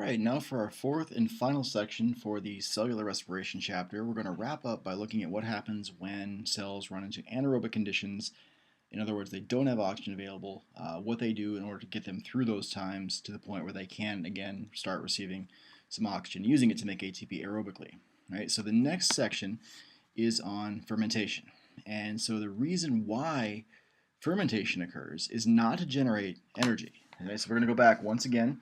right, now for our fourth and final section for the cellular respiration chapter, we're going to wrap up by looking at what happens when cells run into anaerobic conditions. In other words, they don't have oxygen available, what they do in order to get them through those times to the point where they can, again, start receiving some oxygen, using it to make ATP aerobically. Right? So the next section is on fermentation. And so the reason why fermentation occurs is not to generate energy. Okay? So we're going to go back once again,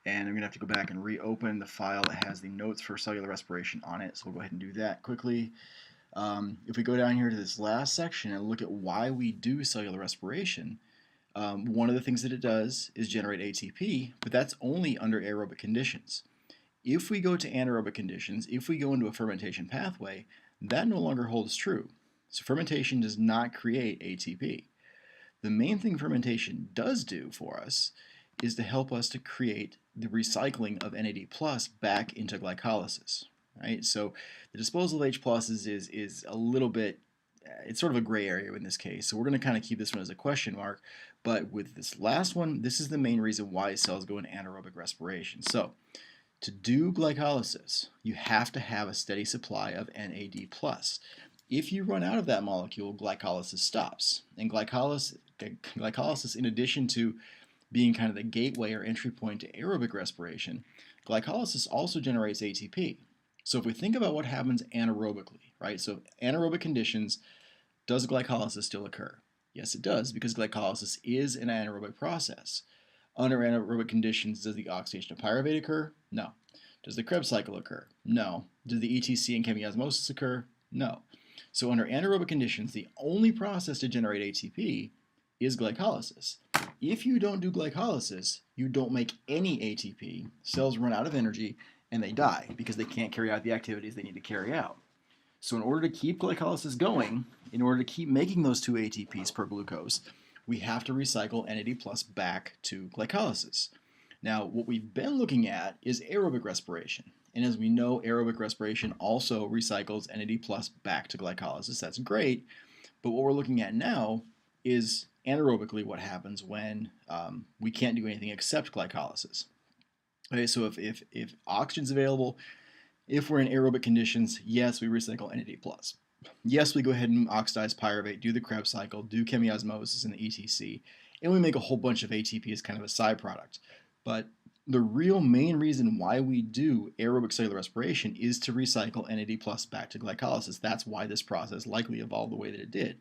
and I'm going to have to go back and reopen the file that has the notes for cellular respiration on it. So we'll go ahead and do that quickly. If we go down here to this last section and look at why we do cellular respiration, one of the things that it does is generate ATP, but that's only under aerobic conditions. If we go to anaerobic conditions, if we go into a fermentation pathway, that no longer holds true. So fermentation does not create ATP. The main thing fermentation does do for us is to help us to create the recycling of NAD plus back into glycolysis. Right? So the disposal of H pluses is a little bit, it's sort of a gray area in this case. So we're going to kind of keep this one as a question mark. But with this last one, this is the main reason why cells go into anaerobic respiration. So to do glycolysis, you have to have a steady supply of NAD plus. If you run out of that molecule, glycolysis stops. And glycolysis, in addition to being kind of the gateway or entry point to aerobic respiration, glycolysis also generates ATP. So if we think about what happens anaerobically, right? So anaerobic conditions, does glycolysis still occur? Yes, it does, because glycolysis is an anaerobic process. Under anaerobic conditions, does the oxidation of pyruvate occur? No. Does the Krebs cycle occur? No. Does the ETC and chemiosmosis occur? No. So under anaerobic conditions, the only process to generate ATP is glycolysis. If you don't do glycolysis, you don't make any ATP, cells run out of energy, and they die because they can't carry out the activities they need to carry out. So in order to keep glycolysis going, in order to keep making those 2 ATPs per glucose, we have to recycle NAD plus back to glycolysis. Now, what we've been looking at is aerobic respiration. And as we know, aerobic respiration also recycles NAD plus back to glycolysis. That's great. But what we're looking at now is anaerobically what happens when we can't do anything except glycolysis. Okay, so if oxygen's available, if we're in aerobic conditions, yes, we recycle NAD+. Yes, we go ahead and oxidize pyruvate, do the Krebs cycle, do chemiosmosis and the ETC, and we make a whole bunch of ATP as kind of a side product. But the real main reason why we do aerobic cellular respiration is to recycle NAD+ back to glycolysis. That's why this process likely evolved the way that it did.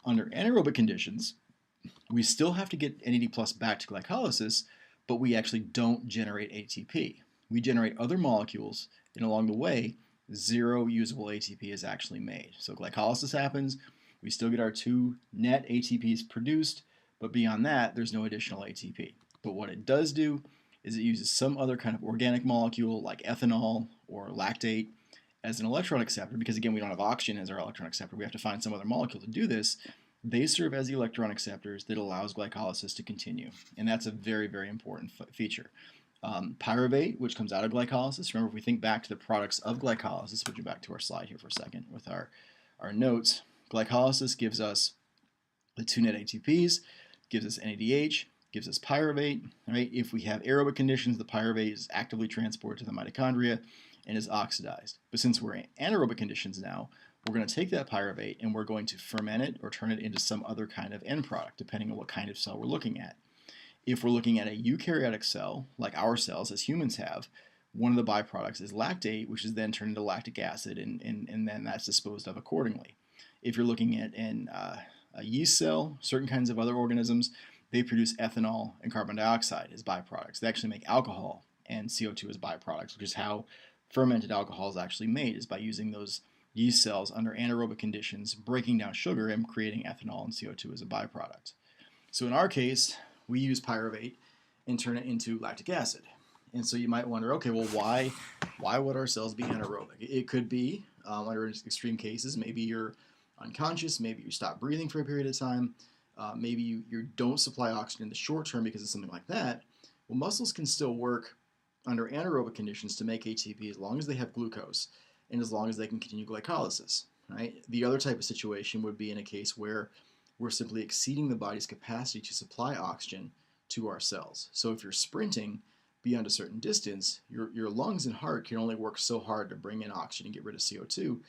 Under anaerobic conditions, we still have to get NAD+ back to glycolysis, but we actually don't generate ATP. We generate other molecules, and along the way, 0 usable ATP is actually made. So glycolysis happens, we still get our 2 net ATPs produced, but beyond that, there's no additional ATP. But what it does do is it uses some other kind of organic molecule like ethanol or lactate as an electron acceptor, because again, we don't have oxygen as our electron acceptor. We have to find some other molecule to do this. They serve as the electron acceptors that allows glycolysis to continue. And that's a very, very important feature. Pyruvate, which comes out of glycolysis. Remember, if we think back to the products of glycolysis, switching back to our slide here for a second with our notes, glycolysis gives us the 2 net ATPs, gives us NADH, gives us pyruvate. Right? If we have aerobic conditions, the pyruvate is actively transported to the mitochondria and is oxidized. But since we're in anaerobic conditions now, we're going to take that pyruvate and we're going to ferment it or turn it into some other kind of end product, depending on what kind of cell we're looking at. If we're looking at a eukaryotic cell, like our cells as humans have, one of the byproducts is lactate, which is then turned into lactic acid, and then that's disposed of accordingly. If you're looking at a yeast cell, certain kinds of other organisms, they produce ethanol and carbon dioxide as byproducts. They actually make alcohol and CO2 as byproducts, which is how fermented alcohol is actually made, is by using those yeast cells under anaerobic conditions, breaking down sugar and creating ethanol and CO2 as a byproduct. So in our case, we use pyruvate and turn it into lactic acid. And so you might wonder, okay, well, why would our cells be anaerobic? It could be, under extreme cases, maybe you're unconscious, maybe you stop breathing for a period of time, maybe you don't supply oxygen in the short term because of something like that. Well, muscles can still work under anaerobic conditions to make ATP as long as they have glucose and as long as they can continue glycolysis. Right? The other type of situation would be in a case where we're simply exceeding the body's capacity to supply oxygen to our cells. So if you're sprinting, beyond a certain distance, your lungs and heart can only work so hard to bring in oxygen and get rid of CO2.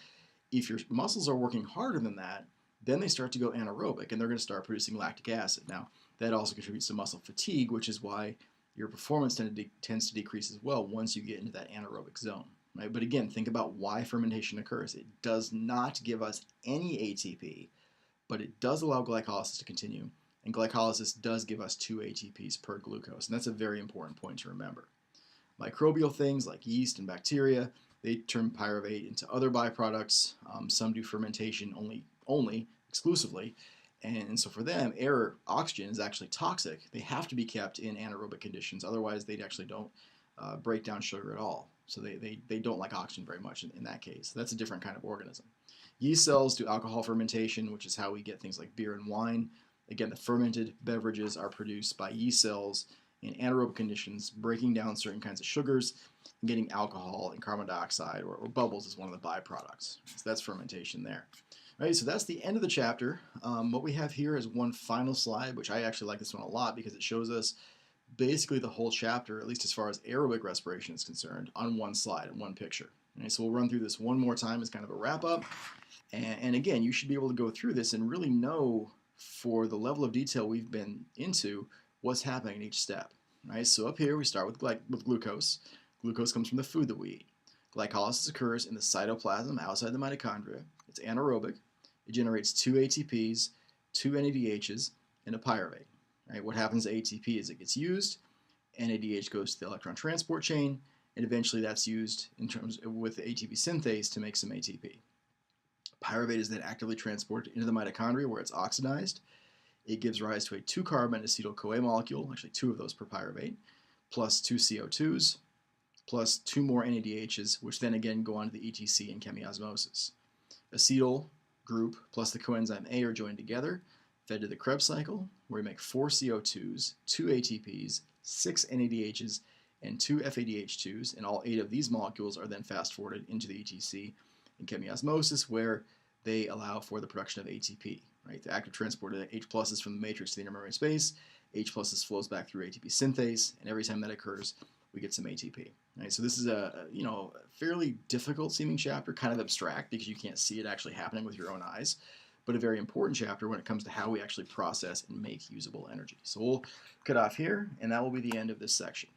If your muscles are working harder than that, then they start to go anaerobic and they're going to start producing lactic acid. Now, that also contributes to muscle fatigue, which is why your performance tends to decrease as well once you get into that anaerobic zone. Right? But again, think about why fermentation occurs. It does not give us any ATP, but it does allow glycolysis to continue. And glycolysis does give us 2 ATPs per glucose. And that's a very important point to remember. Microbial things like yeast and bacteria, they turn pyruvate into other byproducts. Some do fermentation only exclusively. And so for them, air oxygen is actually toxic. They have to be kept in anaerobic conditions. Otherwise, they actually don't break down sugar at all. So they don't like oxygen very much in that case. That's a different kind of organism. Yeast cells do alcohol fermentation, which is how we get things like beer and wine. Again, the fermented beverages are produced by yeast cells in anaerobic conditions, breaking down certain kinds of sugars and getting alcohol and carbon dioxide or bubbles as one of the byproducts. So that's fermentation there. All right, so that's the end of the chapter. What we have here is one final slide, which I actually like this one a lot because it shows us basically the whole chapter, at least as far as aerobic respiration is concerned, on one slide, in one picture. All right, so we'll run through this one more time as kind of a wrap up. And again, you should be able to go through this and really know, for the level of detail we've been into, what's happening in each step. Right? So up here we start with glucose. Glucose comes from the food that we eat. Glycolysis occurs in the cytoplasm outside the mitochondria. It's anaerobic. It generates 2 ATPs, 2 NADHs, and a pyruvate. Right? What happens to ATP is it gets used, NADH goes to the electron transport chain, and eventually that's used with the ATP synthase to make some ATP. Pyruvate is then actively transported into the mitochondria where it's oxidized. It gives rise to a 2-carbon acetyl-CoA molecule, actually 2 of those per pyruvate, plus 2 CO2s, plus 2 more NADHs, which then again go on to the ETC in chemiosmosis. Acetyl group plus the coenzyme A are joined together, fed to the Krebs cycle, where we make 4 CO2s, 2 ATPs, 6 NADHs, and 2 FADH2s, and all 8 of these molecules are then fast-forwarded into the ETC in chemiosmosis, where they allow for the production of ATP. Right? The active transport of H pluses from the matrix to the intermembrane space, H pluses flows back through ATP synthase, and every time that occurs, we get some ATP. Right? So this is a fairly difficult seeming chapter, kind of abstract because you can't see it actually happening with your own eyes, but a very important chapter when it comes to how we actually process and make usable energy. So we'll cut off here, and that will be the end of this section.